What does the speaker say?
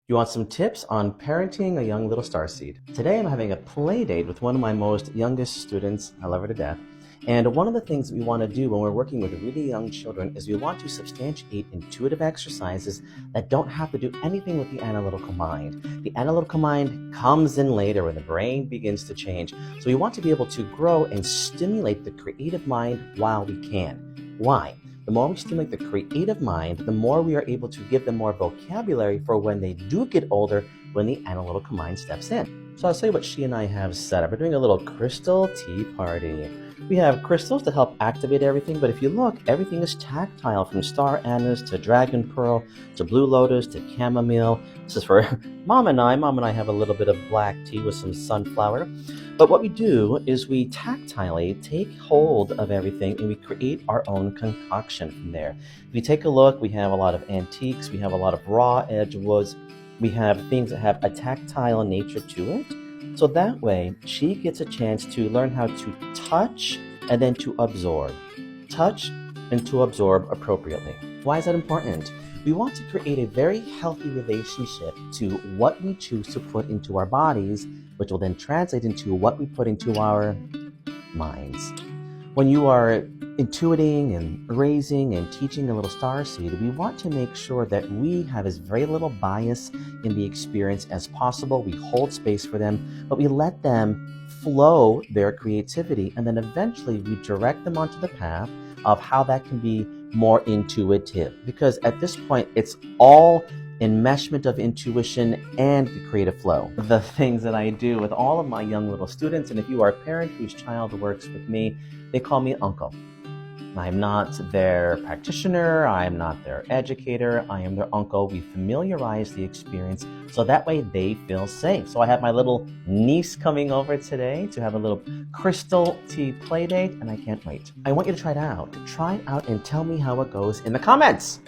You want some tips on parenting a young little starseed? Today I'm having a play date with one of my most youngest students. I love her to death. And one of the things that we want to do when we're working with really young children is we want to substantiate intuitive exercises that don't have to do anything with the analytical mind. The analytical mind comes in later when the brain begins to change. So we want to be able to grow and stimulate the creative mind while we can. Why? The more we stimulate the creative mind, the more we are able to give them more vocabulary for when they do get older, when the analytical mind steps in. So I'll tell you what she and I have set up. We're doing a little crystal tea party. We have crystals to help activate everything, but if you look, everything is tactile, from star anise to dragon pearl to blue lotus to chamomile. This is for Mom and I. Mom and I have a little bit of black tea with some sunflower. But what we do is we tactilely take hold of everything and we create our own concoction from there. If you take a look, we have a lot of antiques, we have a lot of raw edge woods, we have things that have a tactile nature to it. So that way, she gets a chance to learn how to touch and then to absorb. Touch and to absorb appropriately. Why is that important? We want to create a very healthy relationship to what we choose to put into our bodies, which will then translate into what we put into our minds. When you are intuiting and raising and teaching a little starseed, we want to make sure that we have as very little bias in the experience as possible. We hold space for them, but we let them flow their creativity, and then eventually we direct them onto the path of how that can be more intuitive. Because at this point, it's all enmeshment of intuition and the creative flow. The things that I do with all of my young little students, and if you are a parent whose child works with me, they call me uncle. I'm not their practitioner, I'm not their educator, I am their uncle. We familiarize the experience so that way they feel safe. So I have my little niece coming over today to have a little crystal tea play date, and I can't wait. I want you to try it out. Try it out and tell me how it goes in the comments.